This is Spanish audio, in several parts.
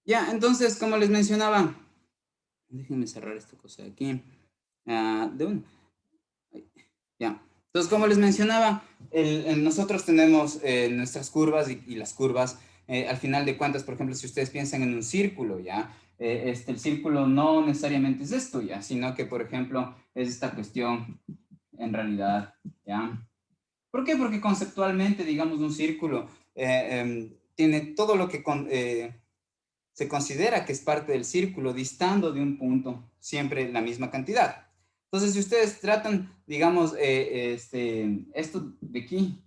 Ya, entonces, como les mencionaba, déjenme cerrar esta cosa de aquí. De un, ya. Entonces, como les mencionaba, nosotros tenemos nuestras curvas y las curvas, al final de cuentas, por ejemplo, si ustedes piensan en un círculo, ¿ya? El círculo no necesariamente es esto, ¿ya? Sino que, por ejemplo, es esta cuestión en realidad, ¿ya? ¿Por qué? Porque conceptualmente, digamos, un círculo tiene todo lo que se considera que es parte del círculo, distando de un punto siempre la misma cantidad. Entonces, si ustedes tratan, digamos, esto de aquí,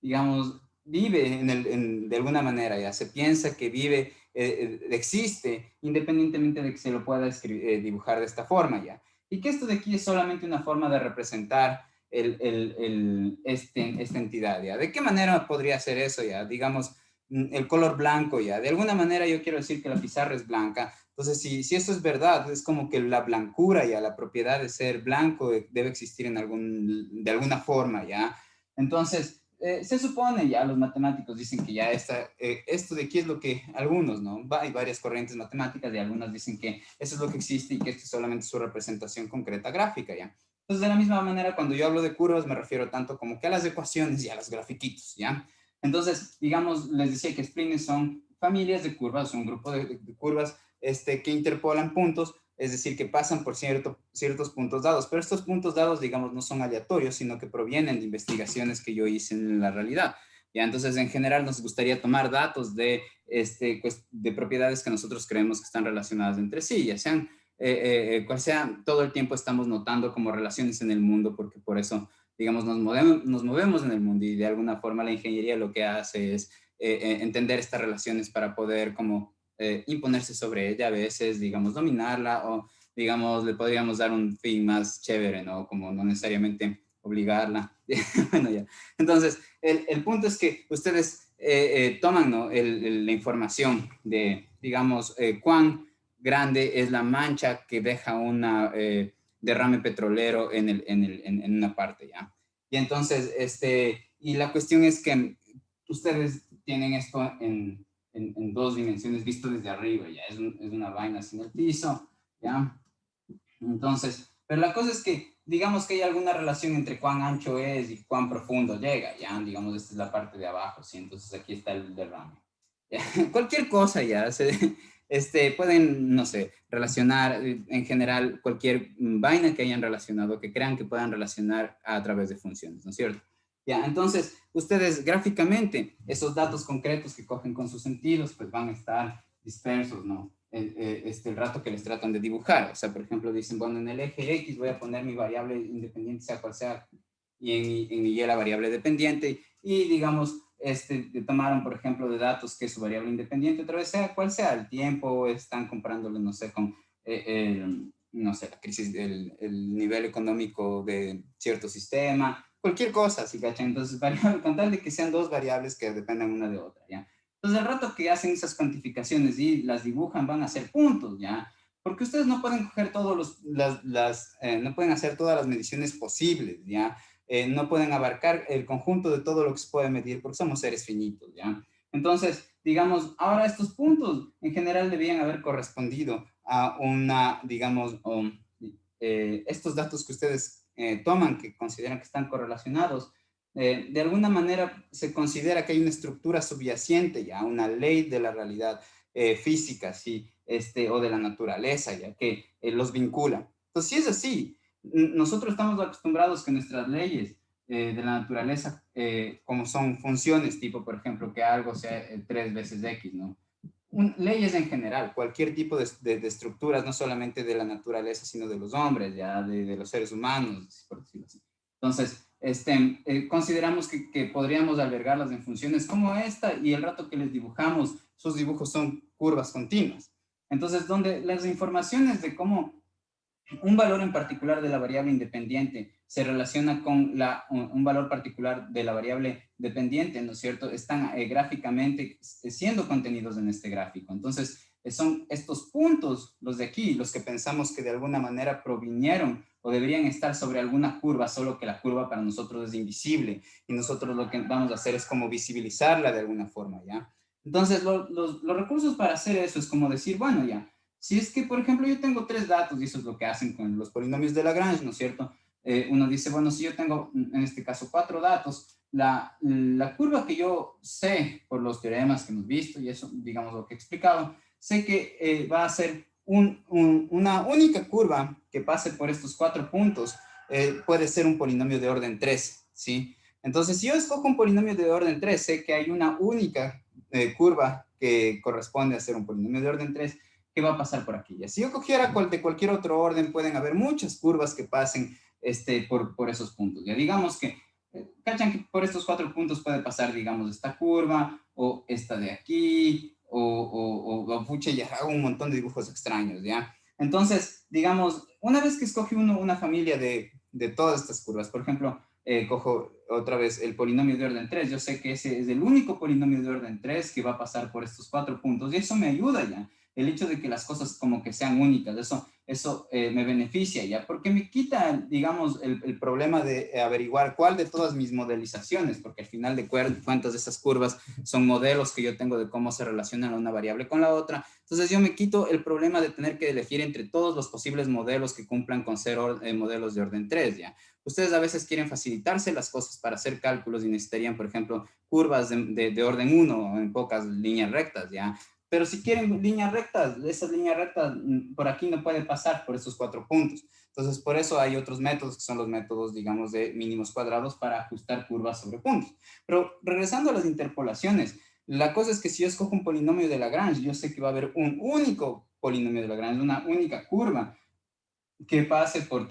digamos, vive de alguna manera, ya se piensa que vive, existe, independientemente de que se lo pueda dibujar de esta forma, ya. Y que esto de aquí es solamente una forma de representar esta entidad, ya. ¿De qué manera podría ser eso, ya? Digamos, el color blanco, ya. De alguna manera yo quiero decir que la pizarra es blanca. Entonces, si esto es verdad, es como que la blancura, ya, la propiedad de ser blanco debe existir de alguna forma, ya. Entonces, se supone, ya los matemáticos dicen que ya esto de aquí es lo que algunos, ¿no? Hay varias corrientes matemáticas y algunas dicen que eso es lo que existe y que esto es solamente su representación concreta gráfica, ¿ya? Entonces, de la misma manera, cuando yo hablo de curvas, me refiero tanto como que a las ecuaciones y a los grafiquitos, ¿ya? Entonces, digamos, les decía que splines son familias de curvas, un grupo de curvas que interpolan puntos, es decir, que pasan por ciertos puntos dados, pero estos puntos dados, digamos, no son aleatorios, sino que provienen de investigaciones que yo hice en la realidad. ¿Ya? Entonces, en general, nos gustaría tomar datos pues, de propiedades que nosotros creemos que están relacionadas entre sí, ya sean, cual sea, todo el tiempo estamos notando como relaciones en el mundo, porque por eso digamos, nos movemos en el mundo y de alguna forma la ingeniería lo que hace es entender estas relaciones para poder como imponerse sobre ella a veces, digamos, dominarla o, digamos, le podríamos dar un fin más chévere, ¿no? Como no necesariamente obligarla. Bueno, ya. Entonces, el punto es que ustedes toman, ¿no? La información de, digamos, cuán grande es la mancha que deja una derrame petrolero en una parte, ¿ya? Y entonces, y la cuestión es que ustedes tienen esto en dos dimensiones visto desde arriba, ¿ya? Es una vaina sin el piso, ¿ya? Entonces, pero la cosa es que, digamos que hay alguna relación entre cuán ancho es y cuán profundo llega, ¿ya? Digamos, esta es la parte de abajo, ¿sí? Entonces aquí está el derrame. ¿Ya? Cualquier cosa, ¿ya? Pueden, no sé, relacionar en general cualquier vaina que hayan relacionado, que crean que puedan relacionar a través de funciones, ¿no es cierto? Ya, entonces, ustedes gráficamente, esos datos concretos que cogen con sus sentidos, pues van a estar dispersos, ¿no? El rato que les tratan de dibujar. O sea, por ejemplo, dicen, bueno, en el eje X voy a poner mi variable independiente, sea cual sea, y en mi Y la variable dependiente, y digamos, tomaron, por ejemplo, de datos que su variable independiente, otra vez sea cual sea el tiempo, están comparándolo, no sé, con, no sé, la crisis, el nivel económico de cierto sistema, cualquier cosa, ¿sí cachan? Entonces, con tal de que sean dos variables que dependan una de otra, ¿ya? Entonces, el rato que hacen esas cuantificaciones y las dibujan, van a ser puntos, ¿ya? Porque ustedes no pueden coger no pueden hacer todas las mediciones posibles, ¿ya? No pueden abarcar el conjunto de todo lo que se puede medir porque somos seres finitos, ¿ya? Entonces, digamos, ahora estos puntos en general debían haber correspondido a una, digamos, estos datos que ustedes toman, que consideran que están correlacionados, de alguna manera se considera que hay una estructura subyacente, ya una ley de la realidad física, ¿sí? O de la naturaleza, ya que los vincula. Entonces, si es así, nosotros estamos acostumbrados que nuestras leyes de la naturaleza, como son funciones, tipo, por ejemplo, que algo sea 3 veces X, ¿no? Leyes en general, cualquier tipo de estructuras, no solamente de la naturaleza, sino de los hombres, ya de los seres humanos, por decirlo así. Entonces, consideramos que podríamos albergarlas en funciones como esta y el rato que les dibujamos, sus dibujos son curvas continuas. Entonces, donde las informaciones de cómo un valor en particular de la variable independiente se relaciona con un valor particular de la variable dependiente, ¿no es cierto? Están gráficamente siendo contenidos en este gráfico. Entonces, son estos puntos, los de aquí, los que pensamos que de alguna manera provinieron o deberían estar sobre alguna curva, solo que la curva para nosotros es invisible y nosotros lo que vamos a hacer es como visibilizarla de alguna forma, ¿ya? Entonces, los recursos para hacer eso es como decir, bueno, ya, si es que, por ejemplo, yo tengo tres datos, y eso es lo que hacen con los polinomios de Lagrange, ¿no es cierto? Uno dice, bueno, si yo tengo, en este caso, cuatro datos, la curva que yo sé por los teoremas que hemos visto, y eso, digamos, lo que he explicado, sé que va a ser una única curva que pase por estos cuatro puntos, puede ser un polinomio de orden 3, ¿sí? Entonces, si yo escojo un polinomio de orden 3, sé que hay una única curva que corresponde a ser un polinomio de orden 3 que va a pasar por aquí. Y si yo cogiera de cualquier otro orden, pueden haber muchas curvas que pasen por esos puntos. Ya digamos que, cachan que por estos cuatro puntos puede pasar, digamos, esta curva o esta de aquí, pucha, ya hago un montón de dibujos extraños, ¿ya? Entonces, digamos, una vez que escoge uno una familia de todas estas curvas, por ejemplo, cojo otra vez el polinomio de orden 3. Yo sé que ese es el único polinomio de orden 3 que va a pasar por estos cuatro puntos y eso me ayuda ya. El hecho de que las cosas como que sean únicas, eso me beneficia ya, porque me quita, digamos, el problema de averiguar cuál de todas mis modelizaciones, porque al final de cuentas esas curvas son modelos que yo tengo de cómo se relacionan una variable con la otra. Entonces yo me quito el problema de tener que elegir entre todos los posibles modelos que cumplan con ser modelos de orden 3 ya. Ustedes a veces quieren facilitarse las cosas para hacer cálculos y necesitarían, por ejemplo, curvas de orden 1 en pocas líneas rectas, ¿ya? Pero si quieren líneas rectas, esas líneas rectas por aquí no pueden pasar por esos cuatro puntos. Entonces, por eso hay otros métodos que son los métodos, digamos, de mínimos cuadrados para ajustar curvas sobre puntos. Pero regresando a las interpolaciones, la cosa es que si yo escojo un polinomio de Lagrange, yo sé que va a haber un único polinomio de Lagrange, una única curva que pase por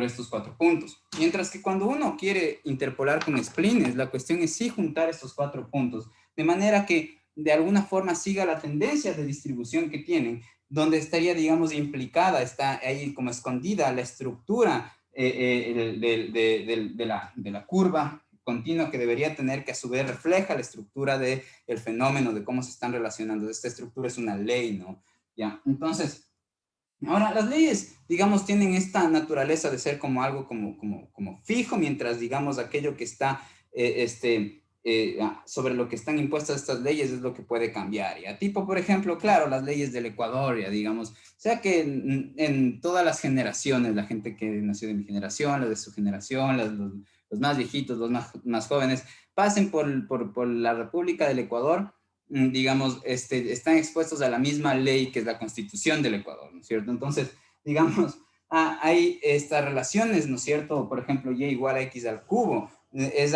estos cuatro puntos. Mientras que cuando uno quiere interpolar con splines, la cuestión es sí juntar estos cuatro puntos, de manera que de alguna forma siga la tendencia de distribución que tienen, donde estaría, digamos, implicada, está ahí como escondida la estructura de la curva continua que debería tener, que a su vez refleja la estructura del fenómeno, de cómo se están relacionando. Esta estructura es una ley, ¿no? Ya, entonces, ahora, las leyes, digamos, tienen esta naturaleza de ser como algo como fijo, mientras, digamos, aquello que está sobre lo que están impuestas estas leyes es lo que puede cambiar. Ya, tipo, por ejemplo, claro, las leyes del Ecuador, ya digamos, o sea que en todas las generaciones, la gente que nació de mi generación, la de su generación, los más viejitos, los más jóvenes, pasen por la República del Ecuador, digamos, están expuestos a la misma ley que es la Constitución del Ecuador, ¿no es cierto? Entonces, digamos, hay estas relaciones, ¿no es cierto? Por ejemplo, y igual a x al cubo. Es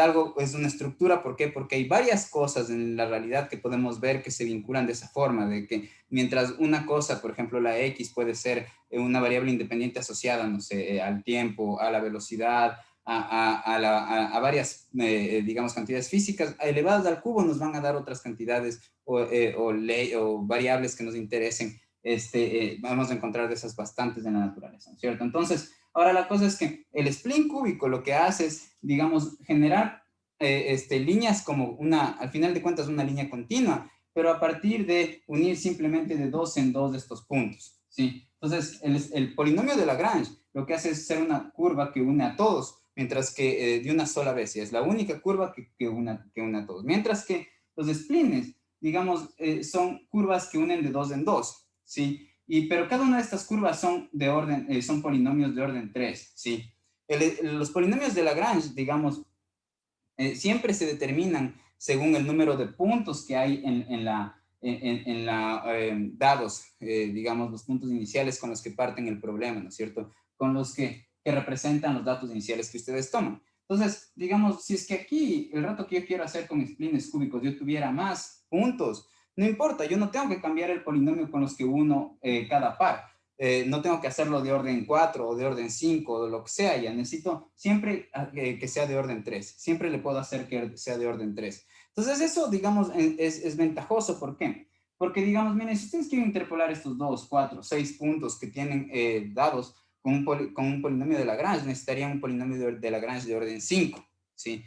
una estructura, ¿por qué? Porque hay varias cosas en la realidad que podemos ver que se vinculan de esa forma, de que mientras una cosa, por ejemplo, la x puede ser una variable independiente asociada, no sé, al tiempo, a la velocidad, varias, digamos, cantidades físicas elevadas al cubo, nos van a dar otras cantidades o variables que nos interesen. Vamos a encontrar de esas bastantes en la naturaleza, ¿no es cierto? Entonces, ahora la cosa es que el spline cúbico lo que hace es, digamos, generar líneas como al final de cuentas, una línea continua, pero a partir de unir simplemente de dos en dos de estos puntos, ¿sí? Entonces, el polinomio de Lagrange lo que hace es ser una curva que une a todos, mientras que de una sola vez, y es la única curva que une a todos. Mientras que los splines, digamos, son curvas que unen de dos en dos, ¿sí? Pero cada una de estas curvas son polinomios de orden 3, ¿sí? Los polinomios de Lagrange, digamos, siempre se determinan según el número de puntos que hay dados, digamos, los puntos iniciales con los que parten el problema, ¿no es cierto? Con los que representan los datos iniciales que ustedes toman. Entonces, digamos, si es que aquí, el rato que yo quiero hacer con splines cúbicos, yo tuviera más puntos, no importa, yo no tengo que cambiar el polinomio con los que uno cada par. No tengo que hacerlo de orden 4 o de orden 5 o lo que sea, ya necesito siempre que sea de orden 3, siempre le puedo hacer que sea de orden 3. Entonces eso, digamos, es ventajoso, ¿por qué? Porque, digamos, miren, si ustedes quieren interpolar estos 2, 4, 6 puntos que tienen dados con un polinomio de Lagrange, necesitarían un polinomio de Lagrange de orden 5, ¿sí?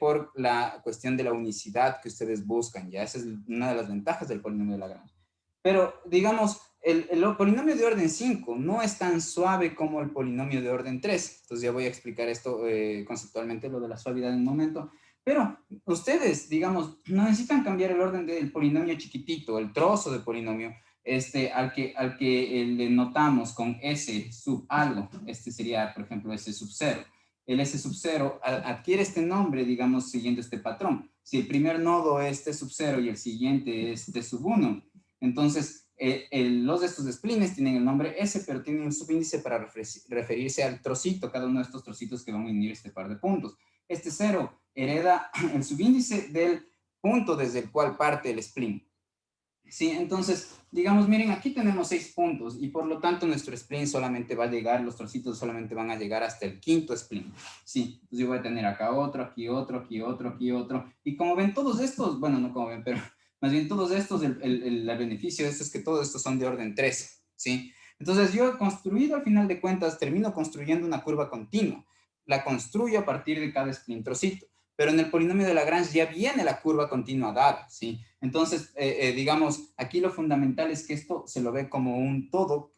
Por la cuestión de la unicidad que ustedes buscan, ya esa es una de las ventajas del polinomio de Lagrange. Pero, digamos, el polinomio de orden 5 no es tan suave como el polinomio de orden 3. Entonces ya voy a explicar esto conceptualmente, lo de la suavidad en un momento. Pero ustedes, digamos, no necesitan cambiar el orden del polinomio chiquitito, el trozo de polinomio, al que le notamos con S sub algo. Este sería, por ejemplo, S sub 0. El S sub 0 adquiere este nombre, digamos, siguiendo este patrón. Si el primer nodo es T sub 0 y el siguiente es T sub 1, entonces los de estos splines tienen el nombre S, pero tienen un subíndice para referirse al trocito, cada uno de estos trocitos que van a unir este par de puntos. Este 0 hereda el subíndice del punto desde el cual parte el spline. ¿Sí? Entonces, digamos, miren, aquí tenemos 6 puntos y por lo tanto nuestro spline solamente va a llegar, los trocitos solamente van a llegar hasta el quinto spline. ¿Sí? Entonces yo voy a tener acá otro, aquí otro, aquí otro, aquí otro. Y como ven todos estos, bueno, no como ven, pero más bien todos estos, el beneficio de esto es que todos estos son de orden 3. ¿Sí? Entonces yo he construido, al final de cuentas, termino construyendo una curva continua. La construyo a partir de cada spline trocito. Pero en el polinomio de Lagrange ya viene la curva continua dada, ¿sí? Entonces, digamos, aquí lo fundamental es que esto se lo ve como un todo,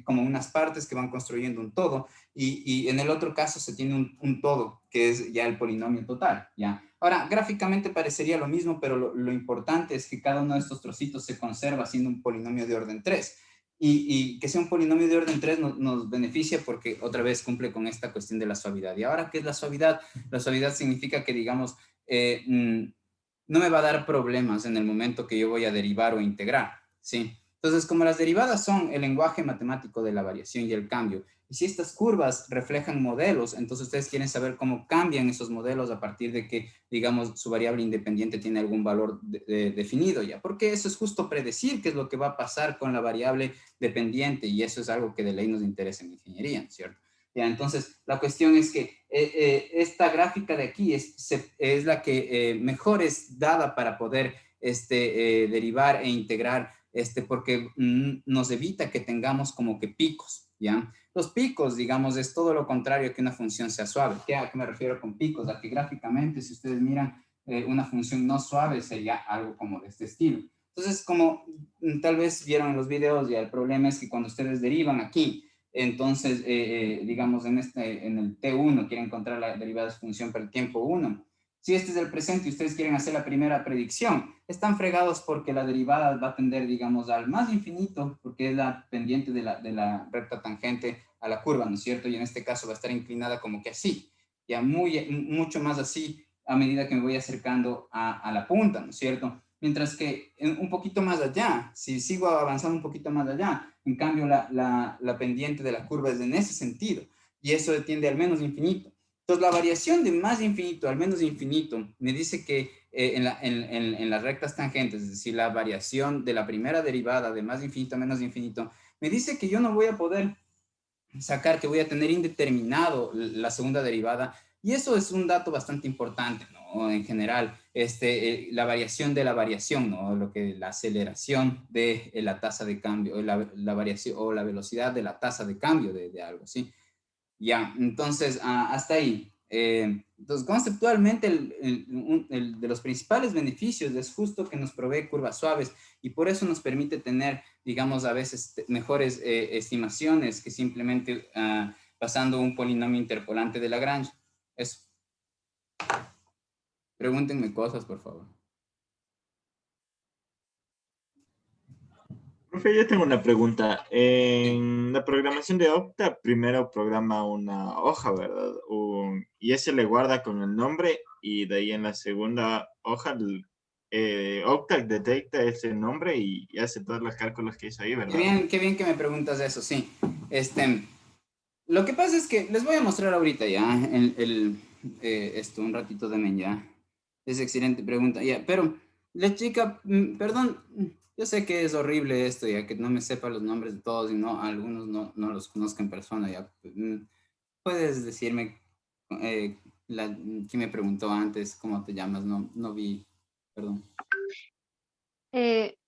como unas partes que van construyendo un todo, y en el otro caso se tiene un todo, que es ya el polinomio total, ¿ya? Ahora, gráficamente parecería lo mismo, pero lo importante es que cada uno de estos trocitos se conserva siendo un polinomio de orden 3. Y que sea un polinomio de orden 3 nos beneficia porque otra vez cumple con esta cuestión de la suavidad. ¿Y ahora qué es la suavidad? La suavidad significa que, digamos, no me va a dar problemas en el momento que yo voy a derivar o integrar, ¿sí? Entonces, como las derivadas son el lenguaje matemático de la variación y el cambio, y si estas curvas reflejan modelos, entonces ustedes quieren saber cómo cambian esos modelos a partir de que, digamos, su variable independiente tiene algún valor definido ya, porque eso es justo predecir qué es lo que va a pasar con la variable dependiente, y eso es algo que de ley nos interesa en ingeniería, ¿cierto? Ya, entonces, la cuestión es que esta gráfica de aquí es la que mejor es dada para poder derivar e integrar, porque nos evita que tengamos como que picos, ¿ya? Los picos, digamos, es todo lo contrario que una función sea suave. ¿A qué me refiero con picos? A que gráficamente, si ustedes miran una función no suave, sería algo como de este estilo. Entonces, como tal vez vieron en los videos, ya el problema es que cuando ustedes derivan aquí, entonces, digamos, en el T1 quieren encontrar la derivada de función para el tiempo 1. Si este es el presente y ustedes quieren hacer la primera predicción, están fregados porque la derivada va a tender, digamos, al más infinito, porque es la pendiente de la recta tangente a la curva, ¿no es cierto? Y en este caso va a estar inclinada como que así, ya mucho más así a medida que me voy acercando a la punta, ¿no es cierto? Mientras que un poquito más allá, si sigo avanzando un poquito más allá, en cambio la pendiente de la curva es en ese sentido, y eso tiende al menos infinito. Entonces, la variación de más infinito al menos infinito me dice que en las rectas tangentes, es decir, la variación de la primera derivada de más infinito a menos infinito, me dice que yo no voy a poder sacar, que voy a tener indeterminado la segunda derivada, y eso es un dato bastante importante, ¿no? En general, la variación de la variación, ¿no? La aceleración de la tasa de cambio, la variación o la velocidad de la tasa de cambio de algo, ¿sí? Ya, entonces, hasta ahí. Entonces, conceptualmente, el de los principales beneficios es justo que nos provee curvas suaves y por eso nos permite tener, digamos, a veces mejores estimaciones que simplemente pasando un polinomio interpolante de Lagrange. Eso. Pregúntenme cosas, por favor. Profe, yo tengo una pregunta. Sí. En la programación de Octa, primero programa una hoja, ¿verdad? Y ese le guarda con el nombre y de ahí en la segunda hoja Octa detecta ese nombre y hace todos los cálculos que hizo ahí, ¿verdad? Qué bien que me preguntas eso, sí. Lo que pasa es que les voy a mostrar ahorita ya esto, un ratito de ya. Es excelente pregunta, ya. Pero la chica, perdón, yo sé que es horrible esto, ya que no me sepa los nombres de todos y no, algunos no los conozco en persona, ya. Puedes decirme quién me preguntó antes, cómo te llamas, no vi, perdón.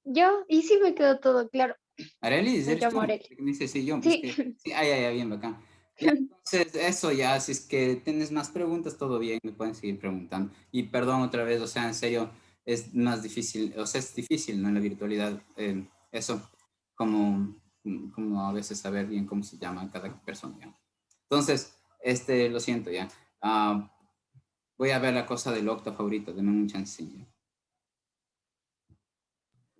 Yo, y sí me quedó todo claro. Arelis, Me ¿eres llamo tú? Aurelia. Me dice, sí, yo, es Sí. que, sí, bien, bacán. Ya, entonces, eso ya, si es que tienes más preguntas, todo bien, me pueden seguir preguntando. Y perdón otra vez, o sea, en serio, es más difícil, o sea, es difícil, ¿no? En la virtualidad, eso, como, como a veces saber bien cómo se llama cada persona, ¿ya? Entonces, lo siento, ya. Voy a ver la cosa del octave ahorita, denme un chancillo.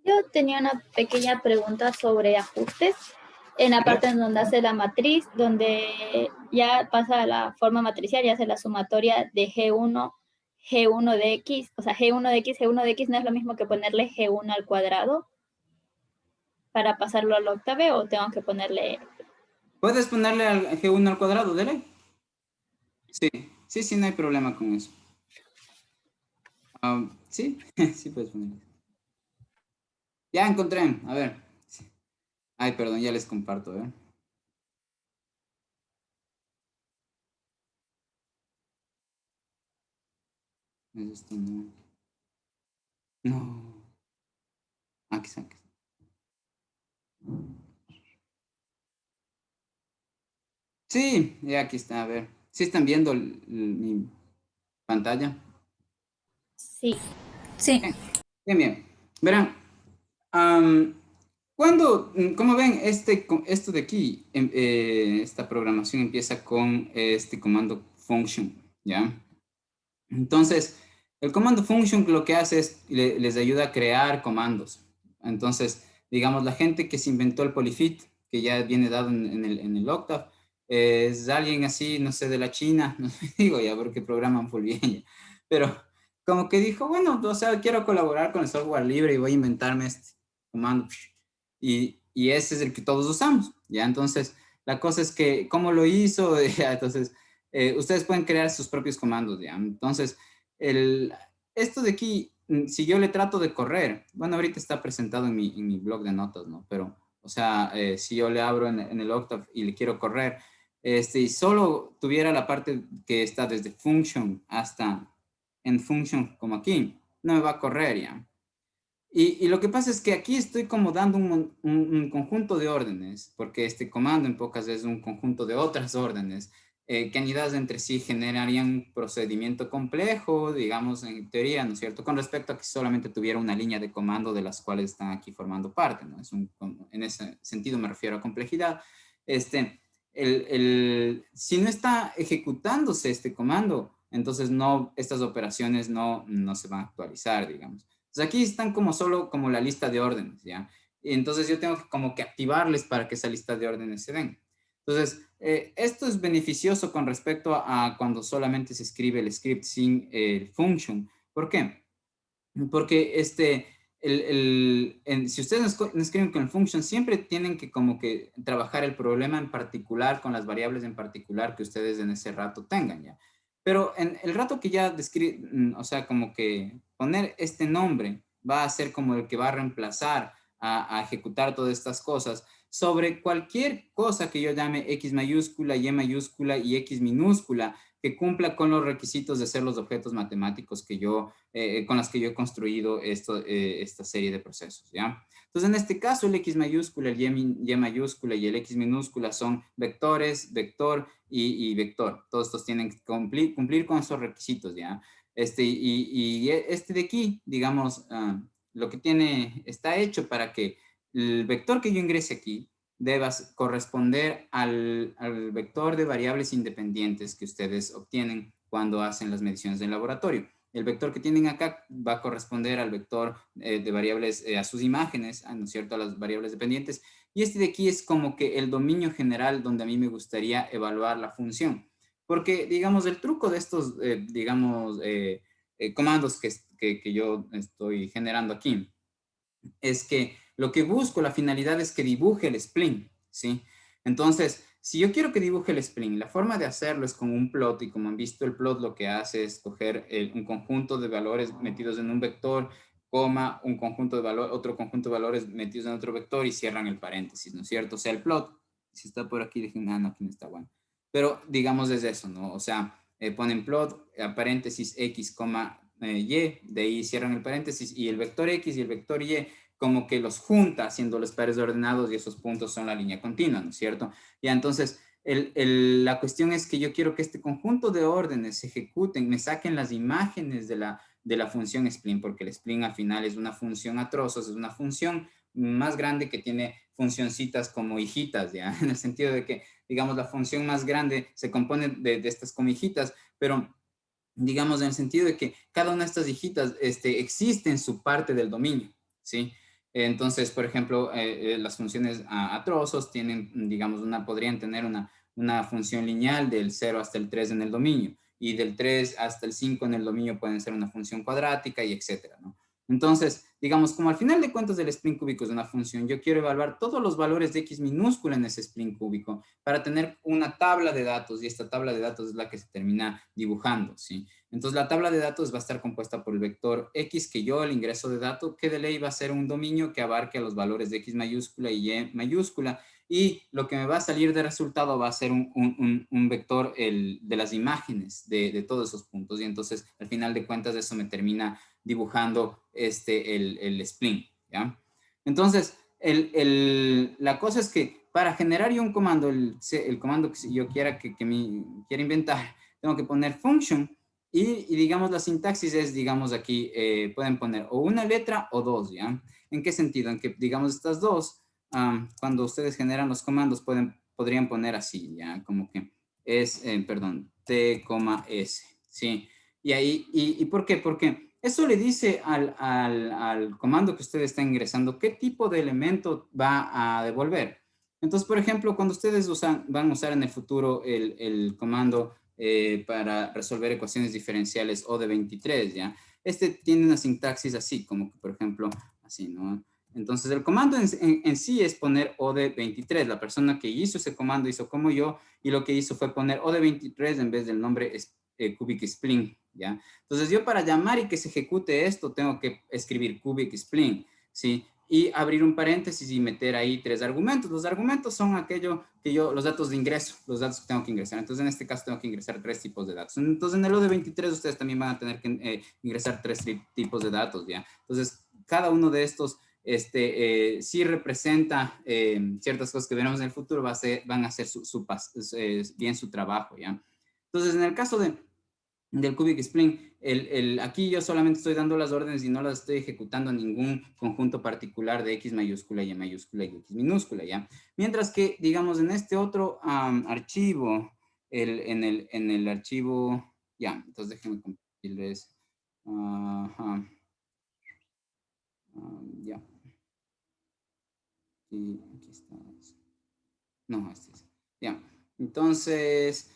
Yo tenía una pequeña pregunta sobre ajustes. En la parte en donde hace la matriz, donde ya pasa a la forma matricial, ya hace la sumatoria de G1 de X, o sea, G1 de X, G1 de X no es lo mismo que ponerle G1 al cuadrado para pasarlo al octave, o tengo que ponerle... ¿Puedes ponerle al G1 al cuadrado, de ley? Sí, sí, sí, no hay problema con eso. Sí, sí puedes ponerle. Ya encontré, a ver. Ay, perdón, ya les comparto, ¿eh? Esto no. No. Aquí está. Aquí está. Sí, ya aquí está, a ver. ¿Sí están viendo mi pantalla? Sí. Sí. Bien, bien. Verán, como ven, esto de aquí, esta programación empieza con este comando function, ¿ya? Entonces, el comando function lo que hace es, les ayuda a crear comandos. Entonces, digamos, la gente que se inventó el polyfit, que ya viene dado en el Octave, es alguien así, no sé, de la China, no digo ya porque programan full bien ya. Pero como que dijo, bueno, o sea, quiero colaborar con el software libre y voy a inventarme este comando. Y ese es el que todos usamos, ¿ya? Entonces, la cosa es que, ¿cómo lo hizo? Ya, entonces, ustedes pueden crear sus propios comandos, ¿ya? Entonces, esto de aquí, si yo le trato de correr, bueno, ahorita está presentado en mi blog de notas, ¿no? Pero, o sea, si yo le abro en el Octave y le quiero correr, y solo tuviera la parte que está desde function hasta en function, como aquí, no me va a correr, ¿ya? Y lo que pasa es que aquí estoy como dando un conjunto de órdenes, porque este comando en pocas es un conjunto de otras órdenes que anidadas entre sí generarían un procedimiento complejo, digamos, en teoría, ¿no es cierto? Con respecto a que solamente tuviera una línea de comando de las cuales están aquí formando parte, ¿no? En ese sentido me refiero a complejidad. Si no está ejecutándose este comando, entonces estas operaciones no se van a actualizar, digamos. Entonces aquí están como solo como la lista de órdenes, ¿ya? Y entonces yo tengo que como que activarles para que esa lista de órdenes se den. Entonces, esto es beneficioso con respecto a cuando solamente se escribe el script sin el function. ¿Por qué? Porque si ustedes no escriben con el function, siempre tienen que como que trabajar el problema en particular con las variables en particular que ustedes en ese rato tengan, ¿ya? Pero en el rato que ya o sea, como que poner este nombre va a ser como el que va a reemplazar a ejecutar todas estas cosas sobre cualquier cosa que yo llame X mayúscula, Y mayúscula y X minúscula que cumpla con los requisitos de ser los objetos matemáticos con las que yo he construido esta serie de procesos, ¿ya? Entonces, en este caso, el X mayúscula, el Y mayúscula y el X minúscula son vectores, vector y vector. Todos estos tienen que cumplir con esos requisitos, ¿ya? Este de aquí, digamos, lo que está hecho para que el vector que yo ingrese aquí deba corresponder al vector de variables independientes que ustedes obtienen cuando hacen las mediciones del laboratorio. El vector que tienen acá va a corresponder al vector de variables, a sus imágenes, ¿no es cierto?, a las variables dependientes. Y este de aquí es como que el dominio general donde a mí me gustaría evaluar la función. Porque, digamos, el truco de estos, comandos que yo estoy generando aquí es que lo que busco, la finalidad es que dibuje el spline, ¿sí? Entonces, si yo quiero que dibuje el spline, la forma de hacerlo es con un plot, y como han visto, el plot lo que hace es coger un conjunto de valores metidos en un vector, coma, un conjunto de valores, otro conjunto de valores metidos en otro vector y cierran el paréntesis, ¿no es cierto? O sea, el plot, si está por aquí, dejen, no, aquí no está bueno. Pero digamos es eso, ¿no? O sea, ponen plot, paréntesis x, coma, y, de ahí cierran el paréntesis, y el vector x y el vector y como que los junta haciendo los pares ordenados y esos puntos son la línea continua, ¿no es cierto? Ya, entonces, la cuestión es que yo quiero que este conjunto de órdenes se ejecuten, me saquen las imágenes de la función spline, porque el spline al final es una función a trozos, es una función más grande que tiene funcioncitas como hijitas, ¿ya? En el sentido de que, digamos, la función más grande se compone de estas como hijitas, pero digamos, en el sentido de que cada una de estas hijitas existe en su parte del dominio, ¿sí? Entonces, por ejemplo, las funciones a trozos tienen, digamos, podrían tener una función lineal del 0 hasta el 3 en el dominio, y del 3 hasta el 5 en el dominio pueden ser una función cuadrática y etcétera, ¿no? Entonces, digamos, como al final de cuentas el spline cúbico es una función, yo quiero evaluar todos los valores de x minúscula en ese spline cúbico para tener una tabla de datos, y esta tabla de datos es la que se termina dibujando, ¿sí? Entonces, la tabla de datos va a estar compuesta por el vector x, que yo, el ingreso de datos, que de ley va a ser un dominio que abarque a los valores de x mayúscula y y mayúscula, y lo que me va a salir de resultado va a ser un vector de las imágenes de todos esos puntos, y entonces, al final de cuentas, eso me termina dibujando el spline, ¿ya? Entonces, la cosa es que para generar yo un comando, el comando que yo quiera quiera inventar, tengo que poner function, y digamos la sintaxis es, digamos aquí, pueden poner o una letra o dos, ¿ya? ¿En qué sentido? En que, digamos, estas dos, cuando ustedes generan los comandos, podrían poner así, ¿ya? Como que es, perdón, T, S, ¿sí? Y ahí, ¿y por qué? Porque eso le dice al comando que usted está ingresando qué tipo de elemento va a devolver. Entonces, por ejemplo, cuando ustedes van a usar en el futuro el comando para resolver ecuaciones diferenciales O de 23, ¿ya? Tiene una sintaxis así, como que, por ejemplo, así, ¿no? Entonces, el comando en sí es poner O de 23. La persona que hizo ese comando hizo como yo, y lo que hizo fue poner O de 23 en vez del nombre cubic spline, ¿ya? Entonces, yo para llamar y que se ejecute esto, tengo que escribir cubic spline, ¿sí? Y abrir un paréntesis y meter ahí 3 argumentos. Los argumentos son los datos de ingreso, los datos que tengo que ingresar. Entonces, en este caso, tengo que ingresar 3 tipos de datos. Entonces, en el O de 23, ustedes también van a tener que ingresar 3 tipos de datos, ¿ya? Entonces, cada uno de estos sí representa ciertas cosas que veremos en el futuro, van a hacer bien su trabajo, ¿ya? Entonces, en el caso del cubic spline, aquí yo solamente estoy dando las órdenes y no las estoy ejecutando en ningún conjunto particular de x mayúscula, y mayúscula y x minúscula, ¿ya? Mientras que, digamos, en este otro archivo, en el archivo, ya, entonces déjenme compartirles, ya, aquí está, no, este es, ya, entonces,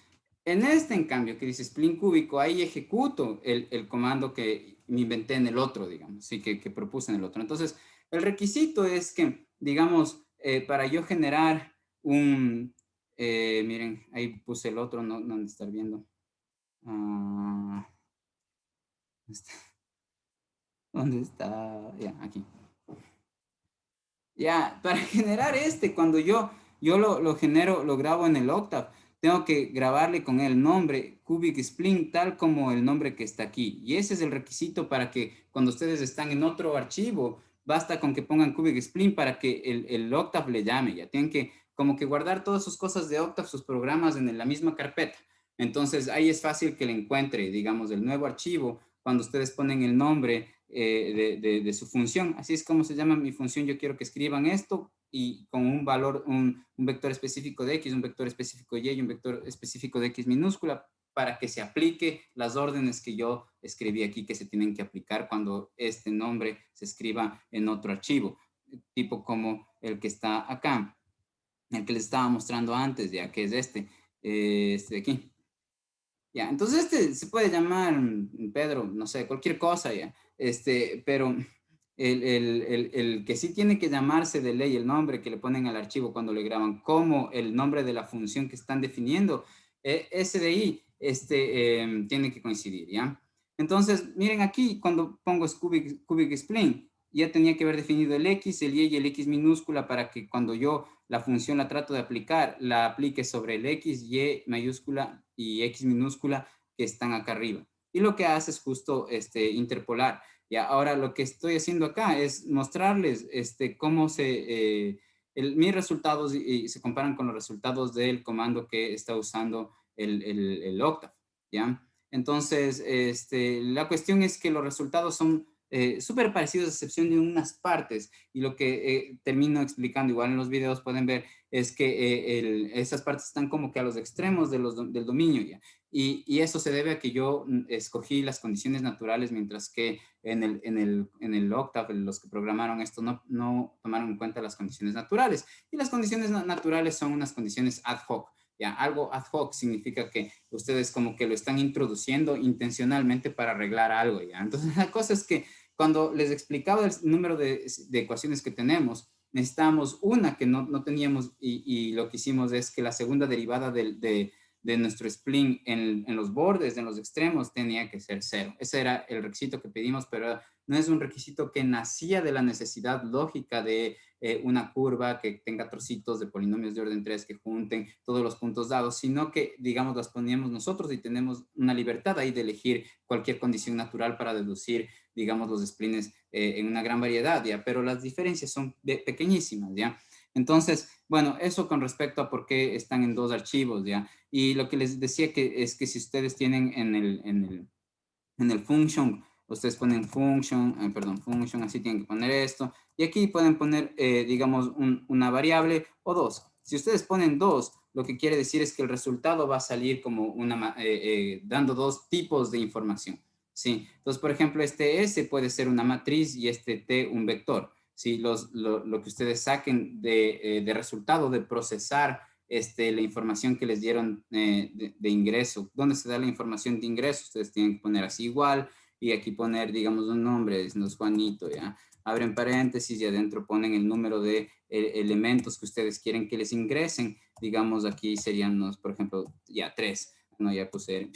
en cambio, que dice spline cúbico, ahí ejecuto el comando que me inventé en el otro, digamos, sí, que propuse en el otro. Entonces, el requisito es que, digamos, para yo generar miren, ahí puse el otro, no han de estar viendo. ¿Dónde está? Ya, aquí. Ya, para generar cuando yo lo genero, lo grabo en el Octave, tengo que grabarle con el nombre cubic spline tal como el nombre que está aquí. Y ese es el requisito para que cuando ustedes están en otro archivo, basta con que pongan cubic spline para que el Octave le llame. Ya tienen que como que guardar todas sus cosas de Octave, sus programas en la misma carpeta. Entonces ahí es fácil que le encuentre, digamos, el nuevo archivo cuando ustedes ponen el nombre de su función. Así es como se llama mi función. Yo quiero que escriban esto y con un valor, un vector específico de x, un vector específico de y un vector específico de x minúscula, para que se aplique las órdenes que yo escribí aquí, que se tienen que aplicar cuando este nombre se escriba en otro archivo, tipo como el que está acá, el que les estaba mostrando antes, ya que es este de aquí. Ya, entonces se puede llamar Pedro, no sé, cualquier cosa ya, pero el que sí tiene que llamarse de ley, el nombre que le ponen al archivo cuando le graban, como el nombre de la función que están definiendo, ese de ahí, tiene que coincidir, ¿ya? Entonces, miren aquí, cuando pongo cubic spline, ya tenía que haber definido el x, el y el x minúscula para que cuando yo la función la trato de aplicar, la aplique sobre el x, y mayúscula y x minúscula que están acá arriba. Y lo que hace es justo interpolar. Y ahora lo que estoy haciendo acá es mostrarles cómo mis resultados se comparan con los resultados del comando que está usando el Octave, ¿ya? Entonces, la cuestión es que los resultados son súper parecidos a excepción de unas partes, y lo que termino explicando igual en los videos pueden ver es que esas partes están como que a los extremos del dominio, ¿ya? Y eso se debe a que yo escogí las condiciones naturales, mientras que en el Octave, los que programaron esto no tomaron en cuenta las condiciones naturales. Y las condiciones naturales son unas condiciones ad hoc. Ya, algo ad hoc significa que ustedes como que lo están introduciendo intencionalmente para arreglar algo, ¿ya? Entonces, la cosa es que cuando les explicaba el número de ecuaciones que tenemos, necesitamos una que no teníamos y lo que hicimos es que la segunda derivada de nuestro spleen en los bordes, en los extremos, tenía que ser 0. Ese era el requisito que pedimos, pero no es un requisito que nacía de la necesidad lógica de una curva que tenga trocitos de polinomios de orden 3 que junten todos los puntos dados, sino que, digamos, las poníamos nosotros y tenemos una libertad ahí de elegir cualquier condición natural para deducir, digamos, los splines en una gran variedad, ¿ya? Pero las diferencias son pequeñísimas, ¿ya? Entonces, bueno, eso con respecto a por qué están en 2 archivos, ¿ya? Y lo que les decía que es que si ustedes tienen en el function, ustedes ponen function, function, así tienen que poner esto, y aquí pueden poner, digamos, una variable o 2. Si ustedes ponen 2, lo que quiere decir es que el resultado va a salir como dando 2 tipos de información, ¿sí? Entonces, por ejemplo, este S puede ser una matriz y este T un vector, ¿sí? Lo que ustedes saquen de resultado de procesar la información que les dieron de ingreso. ¿Dónde se da la información de ingreso? Ustedes tienen que poner así igual y aquí poner, digamos, un nombre, no es Juanito, ¿ya? Abren paréntesis y adentro ponen el número de elementos que ustedes quieren que les ingresen. Digamos, aquí serían, por ejemplo, ya 3. No, ya puse.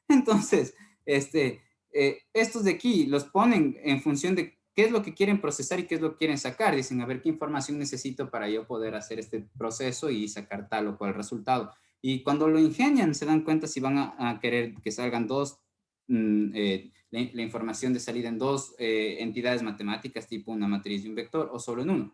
Entonces, estos de aquí los ponen en función de qué es lo que quieren procesar y qué es lo que quieren sacar. Dicen, a ver, ¿qué información necesito para yo poder hacer este proceso y sacar tal o cual resultado? Y cuando lo ingenian, se dan cuenta si van a querer que salgan la información de salida en 2 entidades matemáticas, tipo una matriz y un vector, o solo en uno.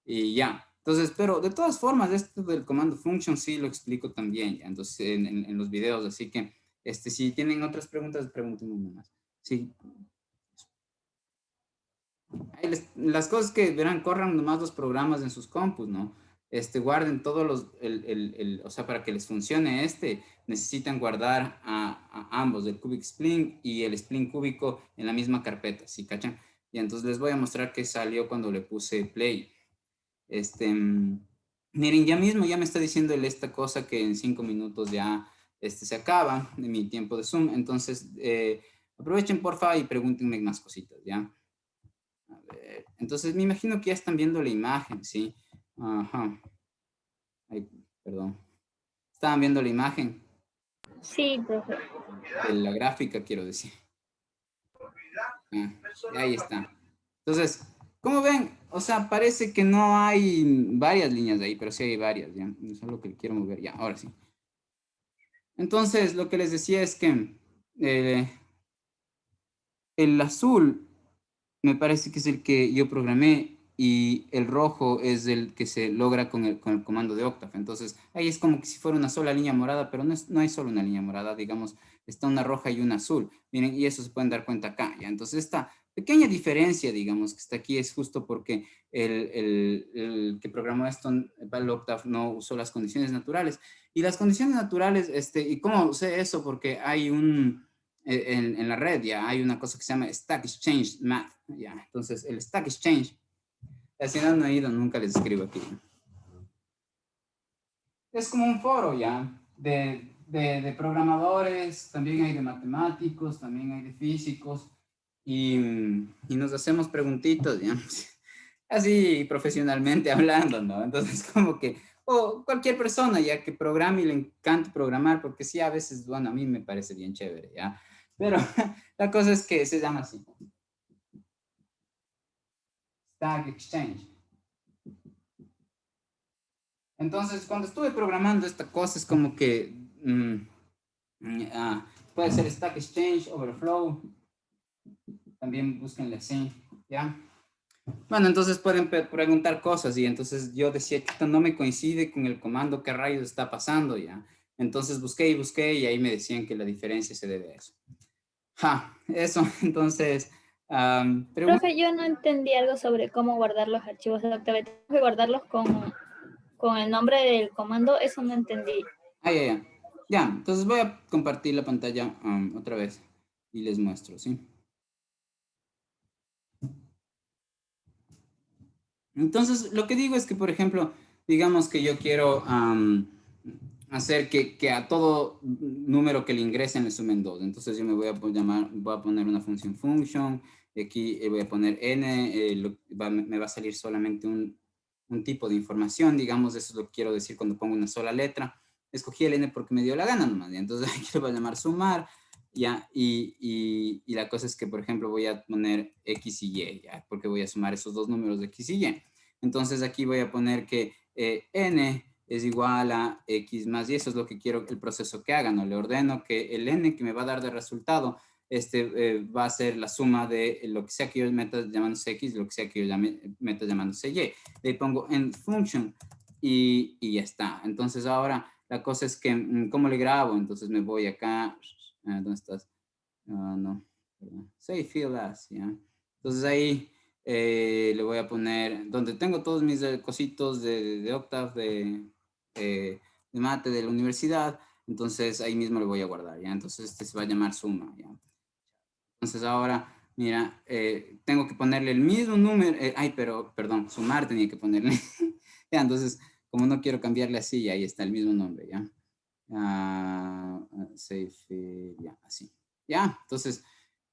Y ya. Entonces, pero de todas formas, esto del comando function sí lo explico también, ya. Entonces, en los videos. Así que, si tienen otras preguntas, pregúntenme nomás. Sí. Las cosas que verán, corran nomás los programas en sus compus, ¿no? Guarden todos o sea, para que les funcione necesitan guardar a ambos, el cubic spleen y el spleen cúbico en la misma carpeta, ¿sí cachan? Y entonces les voy a mostrar qué salió cuando le puse play. Miren, ya me está diciendo esta cosa que en 5 minutos ya se acaba de mi tiempo de Zoom. Entonces, aprovechen porfa y pregúntenme más cositas, ¿ya? A ver, entonces me imagino que ya están viendo la imagen, ¿sí? Ajá. Ay, perdón. Estaban viendo la imagen. Sí, profe. De la gráfica, quiero decir. Ahí está. Entonces, ¿cómo ven? O sea, parece que no hay varias líneas de ahí, pero sí hay varias, ¿ya? Eso es lo que quiero mover, ya, ahora sí. Entonces, lo que les decía es que el azul me parece que es el que yo programé y el rojo es el que se logra con el comando de Octave. Entonces, ahí es como que si fuera una sola línea morada, pero no hay solo una línea morada, digamos, está una roja y una azul. Miren, y eso se pueden dar cuenta acá, ¿ya? Entonces, esta pequeña diferencia, digamos, que está aquí es justo porque el que programó esto para el Octave no usó las condiciones naturales. Y las condiciones naturales, ¿y cómo sé eso? Porque hay en la red ya hay una cosa que se llama Stack Exchange Math, ya. Entonces, el Stack Exchange, si no han oído, nunca les escribo aquí. Es como un foro, ya, de programadores, también hay de matemáticos, también hay de físicos, y nos hacemos preguntitos, ya, así profesionalmente hablando, ¿no? Entonces, como que, o cualquier persona, ya que programe y le encanta programar, porque sí, a veces, bueno, a mí me parece bien chévere, ya. Pero la cosa es que se llama así. Stack Exchange. Entonces, cuando estuve programando esta cosa, es como que puede ser Stack Exchange, Overflow. También búsquenle así, ¿ya? Bueno, entonces pueden preguntar cosas y entonces yo decía que esto no me coincide con el comando, ¿qué rayos está pasando, ya? Entonces busqué y ahí me decían que la diferencia se debe a eso. Eso, entonces... Profe, yo no entendí algo sobre cómo guardar los archivos de Octave. ¿Tengo que guardarlos con el nombre del comando? Eso no entendí. Ya. Ya, entonces voy a compartir la pantalla otra vez y les muestro, ¿sí? Entonces, lo que digo es que, por ejemplo, digamos que yo quiero hacer que a todo número que le ingresen le sumen 2. Entonces, yo me voy a voy a poner una function, y aquí voy a poner n, me va a salir solamente un tipo de información, digamos, eso es lo que quiero decir cuando pongo una sola letra. Escogí el n porque me dio la gana nomás, ¿ya? Entonces, aquí le voy a llamar sumar, ya, y la cosa es que, por ejemplo, voy a poner X y Y, ya, porque voy a sumar esos dos números de X y Y. Entonces aquí voy a poner que N es igual a X más Y, eso es lo que quiero el proceso que haga, ¿no? Le ordeno que el N que me va a dar de resultado, va a ser la suma de lo que sea que yo meta llamándose X, lo que sea que yo meta llamándose Y. Le pongo en function y ya está. Entonces ahora la cosa es que, ¿cómo le grabo? Entonces me voy acá, ¿dónde estás? No, perdón. Save field as, ¿ya? Entonces ahí le voy a poner, donde tengo todos mis cositos de Octave, de mate, de la universidad, entonces ahí mismo le voy a guardar, ¿ya? Entonces este se va a llamar suma, ¿ya? Entonces ahora, mira, tengo que ponerle el mismo número, ay, pero, perdón, sumar tenía que ponerle, ya, entonces, como no quiero cambiarle así, ahí está el mismo nombre, ¿ya? Save, ya, así. Ya, entonces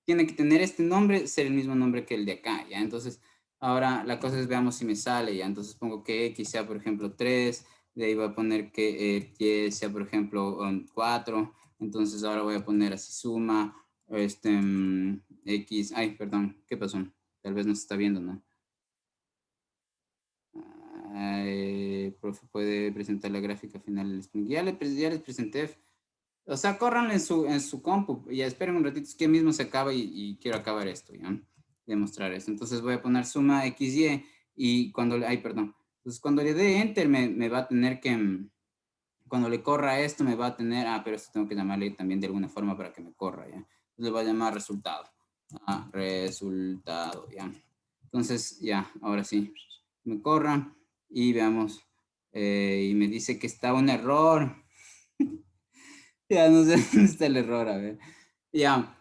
tiene que tener este nombre, ser el mismo nombre que el de acá, ya. Entonces, ahora la cosa es veamos si me sale, ya. Entonces pongo que X sea, por ejemplo, 3, de ahí voy a poner que Y sea, por ejemplo, 4. Entonces, ahora voy a poner así suma, X, ay, perdón, ¿qué pasó? Tal vez no se está viendo, ¿no? Profe, puede presentar la gráfica final del Spring. Ya les presenté. O sea, corran en su compu y esperen un ratito, es que mismo se acaba y quiero acabar esto, ¿ya? Demostrar esto. Entonces voy a poner suma XY y cuando le, ay, perdón. Entonces cuando le dé enter me va a tener que, cuando le corra esto me va a tener, pero esto tengo que llamarle también de alguna forma para que me corra, ¿ya? Entonces le voy a llamar resultado. Resultado, ¿ya? Entonces, ya, ahora sí, me corra y veamos. Y me dice que está un error. Ya no sé dónde está el error, a ver. Ya,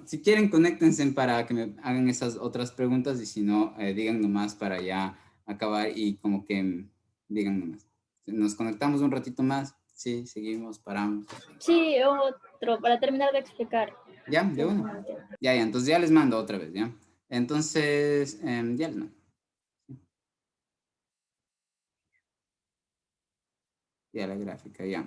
si quieren, conéctense para que me hagan esas otras preguntas y si no, digan nomás para ya acabar y como que digan nomás. Nos conectamos un ratito más, sí, seguimos, paramos. Sí, otro, para terminar de explicar. Ya, de uno. Ya, entonces ya les mando otra vez, ya. Entonces, ya les mando. Ya la gráfica, ya.